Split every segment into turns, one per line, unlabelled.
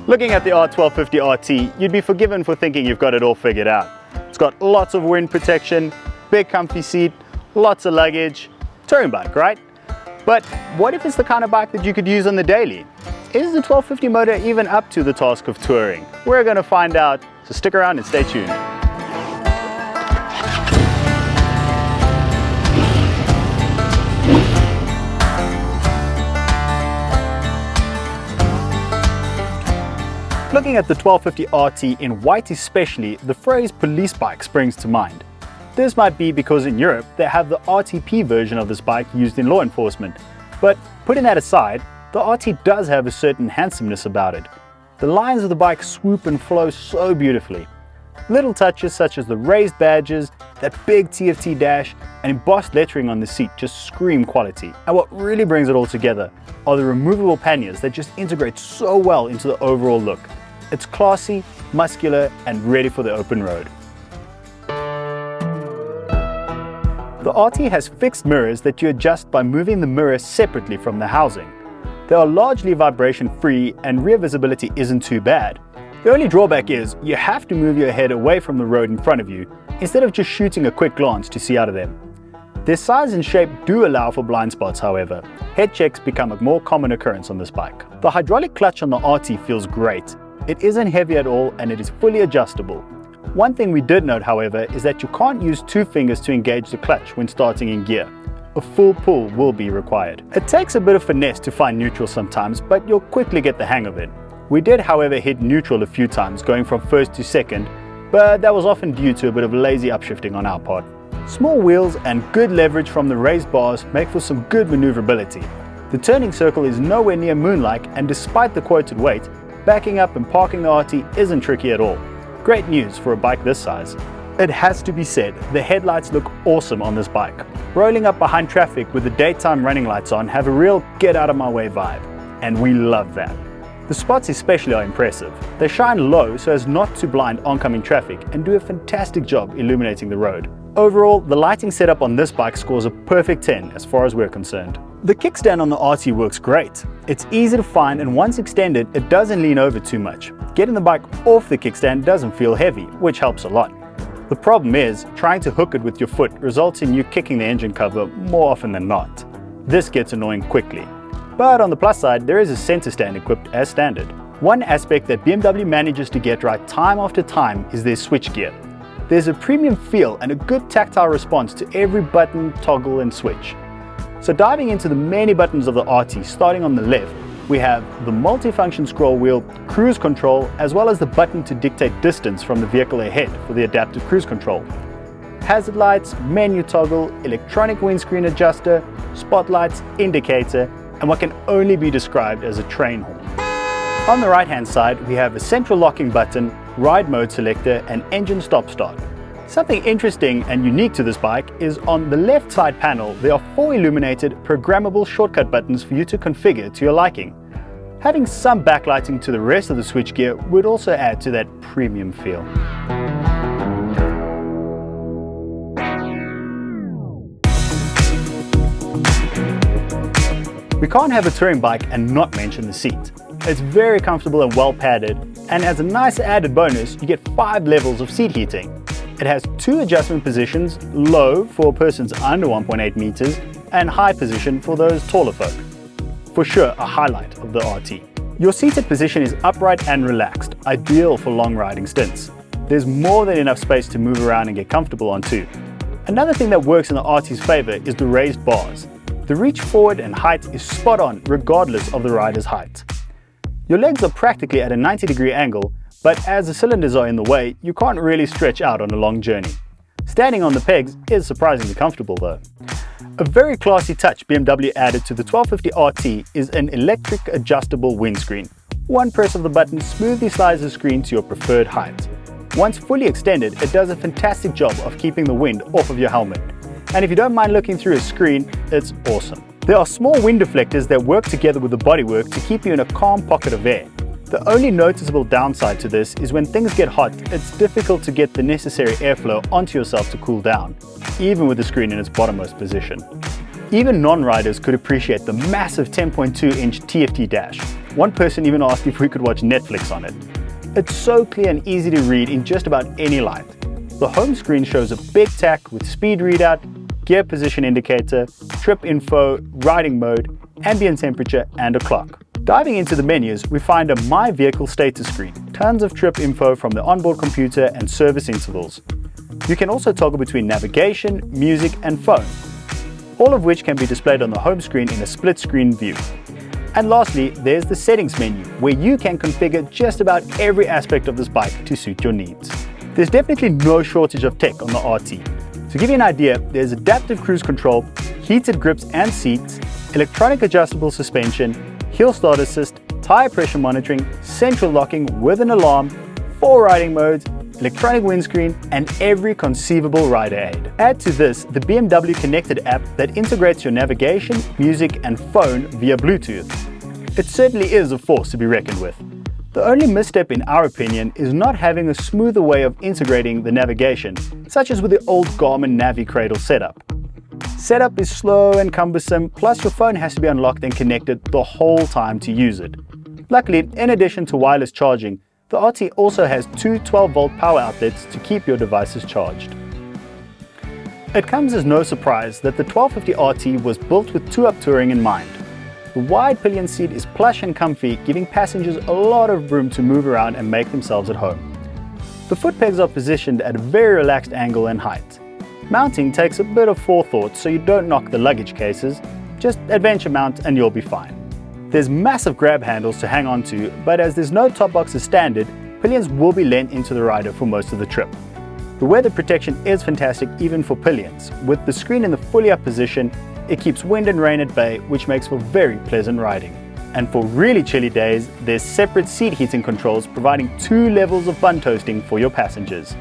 Looking at the R1250 RT, you'd be forgiven for thinking you've got it all figured out. It's got lots of wind protection, big comfy seat, lots of luggage, touring bike, right? But what if it's the kind of bike that you could use on the daily? Is the 1250 motor even up to the task of touring? We're going to find out, so stick around and stay tuned. Looking at the 1250 RT in white especially, the phrase police bike springs to mind. This might be because in Europe they have the RTP version of this bike used in law enforcement. But putting that aside, the RT does have a certain handsomeness about it. The lines of the bike swoop and flow so beautifully. Little touches such as the raised badges, that big TFT dash, and embossed lettering on the seat just scream quality. And what really brings it all together are the removable panniers that just integrate so well into the overall look. It's classy, muscular, and ready for the open road. The RT has fixed mirrors that you adjust by moving the mirror separately from the housing. They are largely vibration-free and rear visibility isn't too bad. The only drawback is you have to move your head away from the road in front of you instead of just shooting a quick glance to see out of them. Their size and shape do allow for blind spots, however. Head checks become a more common occurrence on this bike. The hydraulic clutch on the RT feels great. It isn't heavy at all and it is fully adjustable. One thing we did note, however, is that you can't use two fingers to engage the clutch when starting in gear. A full pull will be required. It takes a bit of finesse to find neutral sometimes, but you'll quickly get the hang of it. We did, however, hit neutral a few times, going from first to second, but that was often due to a bit of lazy upshifting on our part. Small wheels and good leverage from the raised bars make for some good maneuverability. The turning circle is nowhere near moon-like, and despite the quoted weight, backing up and parking the RT isn't tricky at all. Great news for a bike this size. It has to be said, the headlights look awesome on this bike. Rolling up behind traffic with the daytime running lights on have a real get out of my way vibe, and we love that. The spots especially are impressive. They shine low so as not to blind oncoming traffic and do a fantastic job illuminating the road. Overall, the lighting setup on this bike scores a perfect 10 as far as we're concerned. The kickstand on the RT works great. It's easy to find and once extended, it doesn't lean over too much. Getting the bike off the kickstand doesn't feel heavy, which helps a lot. The problem is, trying to hook it with your foot results in you kicking the engine cover more often than not. This gets annoying quickly. But on the plus side, there is a center stand equipped as standard. One aspect that BMW manages to get right time after time is their switchgear. There's a premium feel and a good tactile response to every button, toggle and switch. So diving into the many buttons of the RT, starting on the left, we have the multifunction scroll wheel, cruise control, as well as the button to dictate distance from the vehicle ahead for the adaptive cruise control. Hazard lights, menu toggle, electronic windscreen adjuster, spotlights, indicator, and what can only be described as a train horn. On the right hand side, we have a central locking button, ride mode selector, and engine stop-start. Something interesting and unique to this bike is on the left side panel, there are 4 illuminated programmable shortcut buttons for you to configure to your liking. Having some backlighting to the rest of the switchgear would also add to that premium feel. We can't have a touring bike and not mention the seat. It's very comfortable and well padded, and as a nice added bonus, you get 5 levels of seat heating. It has 2 adjustment positions, low for persons under 1.8 meters and high position for those taller folk. For sure a highlight of the RT. Your seated position is upright and relaxed, ideal for long riding stints. There's more than enough space to move around and get comfortable on too. Another thing that works in the RT's favor is the raised bars. The reach forward and height is spot on regardless of the rider's height. Your legs are practically at a 90-degree angle, but as the cylinders are in the way, you can't really stretch out on a long journey. Standing on the pegs is surprisingly comfortable though. A very classy touch BMW added to the 1250 RT is an electric adjustable windscreen. One press of the button smoothly slides the screen to your preferred height. Once fully extended, it does a fantastic job of keeping the wind off of your helmet. And if you don't mind looking through a screen, it's awesome. There are small wind deflectors that work together with the bodywork to keep you in a calm pocket of air. The only noticeable downside to this is when things get hot, it's difficult to get the necessary airflow onto yourself to cool down, even with the screen in its bottommost position. Even non-riders could appreciate the massive 10.2-inch TFT dash. One person even asked if we could watch Netflix on it. It's so clear and easy to read in just about any light. The home screen shows a big tack with speed readout, gear position indicator, trip info, riding mode, ambient temperature, and a clock. Diving into the menus, we find a My Vehicle status screen, tons of trip info from the onboard computer and service intervals. You can also toggle between navigation, music, and phone, all of which can be displayed on the home screen in a split-screen view. And lastly, there's the settings menu, where you can configure just about every aspect of this bike to suit your needs. There's definitely no shortage of tech on the RT. To give you an idea, there's adaptive cruise control, heated grips and seats, electronic adjustable suspension, hill start assist, tire pressure monitoring, central locking with an alarm, 4 riding modes, electronic windscreen, and every conceivable rider aid. Add to this the BMW Connected app that integrates your navigation, music, and phone via Bluetooth. It certainly is a force to be reckoned with. The only misstep in our opinion is not having a smoother way of integrating the navigation, such as with the old Garmin Navi Cradle setup. Setup is slow and cumbersome, plus your phone has to be unlocked and connected the whole time to use it. Luckily, in addition to wireless charging, the RT also has 2 12-volt power outlets to keep your devices charged. It comes as no surprise that the 1250 RT was built with 2-up touring in mind. The wide pillion seat is plush and comfy, giving passengers a lot of room to move around and make themselves at home. The foot pegs are positioned at a very relaxed angle and height. Mounting takes a bit of forethought so you don't knock the luggage cases. Just adventure mount and you'll be fine. There's massive grab handles to hang on to, but as there's no top box as standard, pillions will be lent into the rider for most of the trip. The weather protection is fantastic even for pillions. With the screen in the fully up position, it keeps wind and rain at bay, which makes for very pleasant riding. And for really chilly days, there's separate seat heating controls providing 2 levels of bun toasting for your passengers.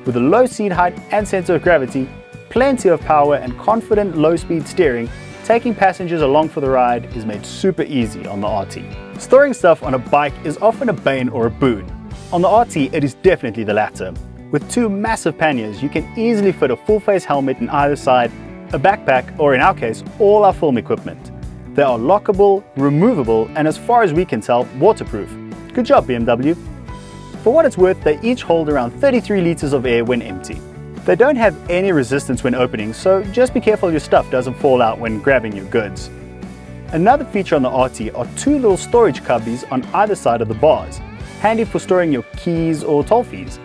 With a low seat height and center of gravity, plenty of power and confident low-speed steering, taking passengers along for the ride is made super easy on the RT. Storing stuff on a bike is often a bane or a boon. On the RT, it is definitely the latter. With 2 massive panniers, you can easily fit a full-face helmet in either side, a backpack, or in our case, all our film equipment. They are lockable, removable, and as far as we can tell, waterproof. Good job, BMW. For what it's worth, they each hold around 33 liters of air when empty. They don't have any resistance when opening, so just be careful your stuff doesn't fall out when grabbing your goods. Another feature on the RT are 2 little storage cubbies on either side of the bars, handy for storing your keys or toll fees.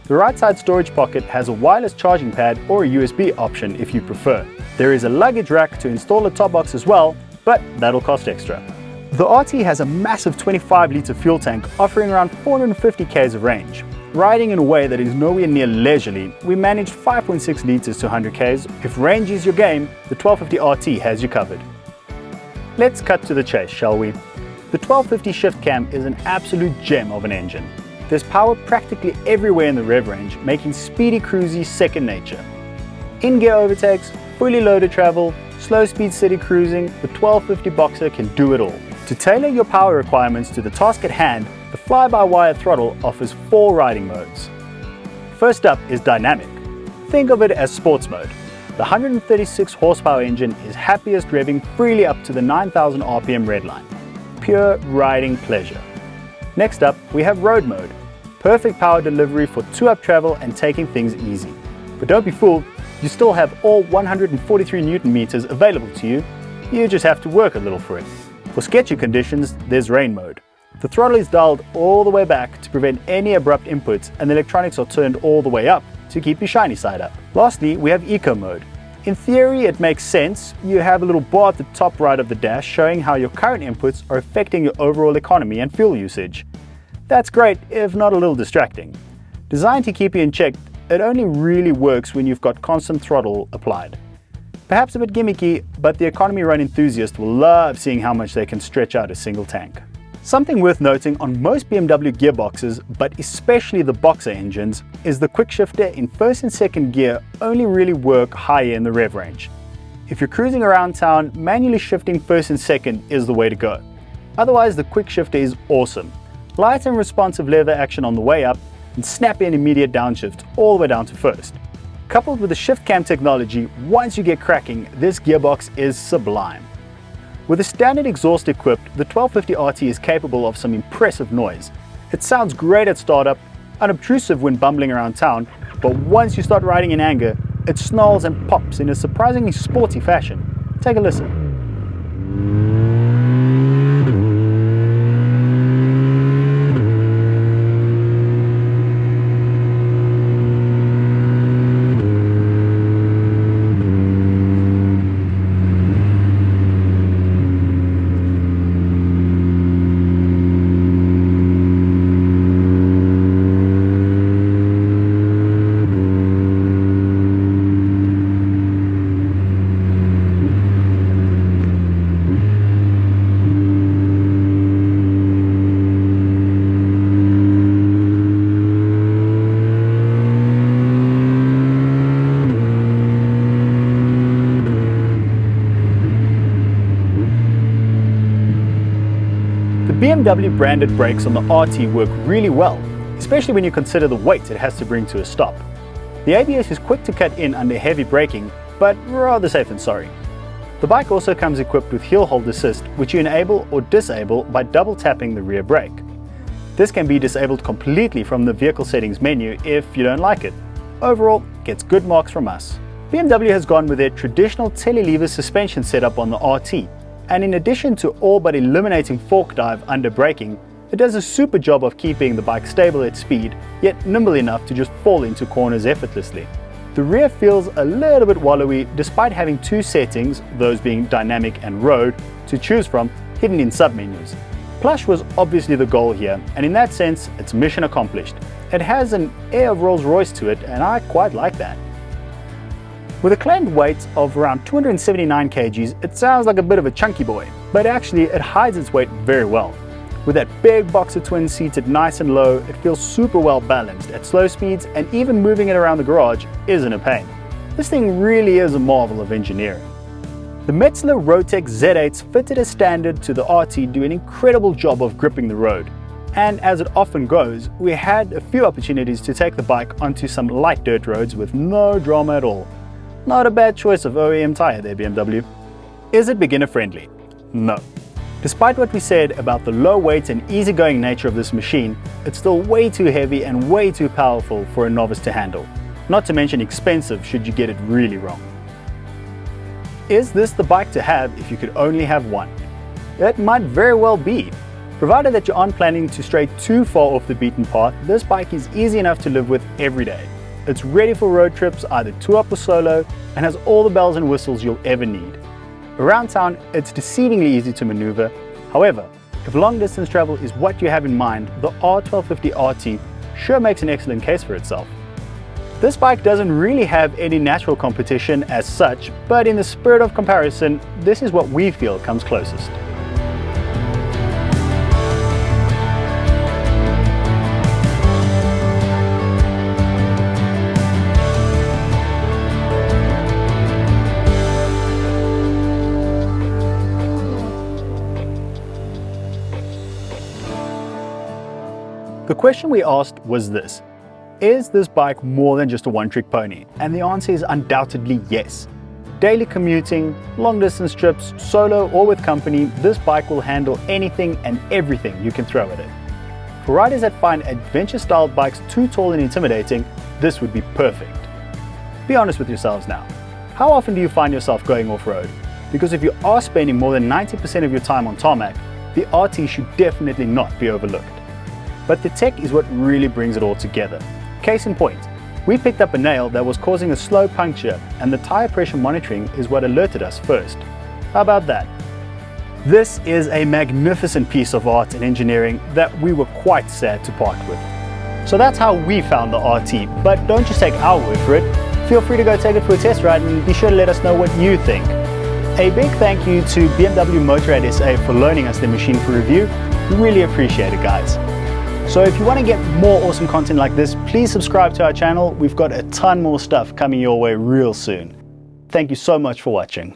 The right side storage pocket has a wireless charging pad or a USB option if you prefer. There is a luggage rack to install a top box as well, but that'll cost extra. The RT has a massive 25-litre fuel tank offering around 450 k's of range. Riding in a way that is nowhere near leisurely, we managed 5.6 litres to 100 k's. If range is your game, the 1250 RT has you covered. Let's cut to the chase, shall we? The 1250 shift cam is an absolute gem of an engine. There's power practically everywhere in the rev range, making speedy cruisy second nature. In-gear overtakes, fully loaded travel, slow-speed city cruising, the 1250 Boxer can do it all. To tailor your power requirements to the task at hand, the fly-by-wire throttle offers 4 riding modes. First up is dynamic. Think of it as sports mode. The 136 horsepower engine is happiest revving freely up to the 9,000 RPM redline. Pure riding pleasure. Next up, we have road mode. Perfect power delivery for 2-up travel and taking things easy. But don't be fooled, you still have all 143 Newton meters available to you. You just have to work a little for it. For sketchy conditions, there's rain mode. The throttle is dialed all the way back to prevent any abrupt inputs, and the electronics are turned all the way up to keep your shiny side up. Lastly, we have eco mode. In theory, it makes sense. You have a little bar at the top right of the dash showing how your current inputs are affecting your overall economy and fuel usage. That's great, if not a little distracting. Designed to keep you in check, it only really works when you've got constant throttle applied. Perhaps a bit gimmicky, but the economy run enthusiast will love seeing how much they can stretch out a single tank. Something worth noting on most BMW gearboxes, but especially the Boxer engines, is the quick shifter in first and second gear only really work higher in the rev range. If you're cruising around town, manually shifting first and second is the way to go. Otherwise, the quick shifter is awesome. Light and responsive lever action on the way up, and snappy and immediate downshift all the way down to first. Coupled with the shift cam technology, once you get cracking, this gearbox is sublime. With a standard exhaust equipped, the 1250 RT is capable of some impressive noise. It sounds great at startup, unobtrusive when bumbling around town, but once you start riding in anger, it snarls and pops in a surprisingly sporty fashion. Take a listen. The BMW branded brakes on the RT work really well, especially when you consider the weight it has to bring to a stop. The ABS is quick to cut in under heavy braking, but rather safe than sorry. The bike also comes equipped with heel hold assist, which you enable or disable by double tapping the rear brake. This can be disabled completely from the vehicle settings menu if you don't like it. Overall, gets good marks from us. BMW has gone with their traditional telelever suspension setup on the RT, and in addition to all but eliminating fork dive under braking, it does a super job of keeping the bike stable at speed, yet nimble enough to just fall into corners effortlessly. The rear feels a little bit wallowy despite having two settings, those being dynamic and road, to choose from, hidden in submenus. Plush was obviously the goal here, and in that sense, it's mission accomplished. It has an air of Rolls-Royce to it, and I quite like that. With a claimed weight of around 279 kgs, it sounds like a bit of a chunky boy, but actually it hides its weight very well. With that big box of twins seated nice and low, it feels super well balanced at slow speeds, and even moving it around the garage isn't a pain. This thing really is a marvel of engineering. The Metzeler Rotex Z8s fitted as standard to the RT do an incredible job of gripping the road. And as it often goes, we had a few opportunities to take the bike onto some light dirt roads with no drama at all. Not a bad choice of OEM tyre there, BMW. Is it beginner friendly? No. Despite what we said about the low weight and easygoing nature of this machine, it's still way too heavy and way too powerful for a novice to handle. Not to mention expensive should you get it really wrong. Is this the bike to have if you could only have one? It might very well be. Provided that you aren't planning to stray too far off the beaten path, this bike is easy enough to live with every day. It's ready for road trips, either tour up or solo, and has all the bells and whistles you'll ever need. Around town, it's deceivingly easy to maneuver. However, if long distance travel is what you have in mind, the R1250 RT sure makes an excellent case for itself. This bike doesn't really have any natural competition as such, but in the spirit of comparison, this is what we feel comes closest. The question we asked was this: is this bike more than just a one-trick pony? And the answer is undoubtedly yes. Daily commuting, long distance trips, solo or with company, this bike will handle anything and everything you can throw at it. For riders that find adventure-styled bikes too tall and intimidating, this would be perfect. Be honest with yourselves now. How often do you find yourself going off-road? Because if you are spending more than 90% of your time on tarmac, the RT should definitely not be overlooked. But the tech is what really brings it all together. Case in point, we picked up a nail that was causing a slow puncture, and the tire pressure monitoring is what alerted us first. How about that? This is a magnificent piece of art and engineering that we were quite sad to part with. So that's how we found the RT, but don't just take our word for it. Feel free to go take it for a test ride and be sure to let us know what you think. A big thank you to BMW Motorrad SA for loaning us their machine for review. We really appreciate it, guys. So if you want to get more awesome content like this, please subscribe to our channel. We've got a ton more stuff coming your way real soon. Thank you so much for watching.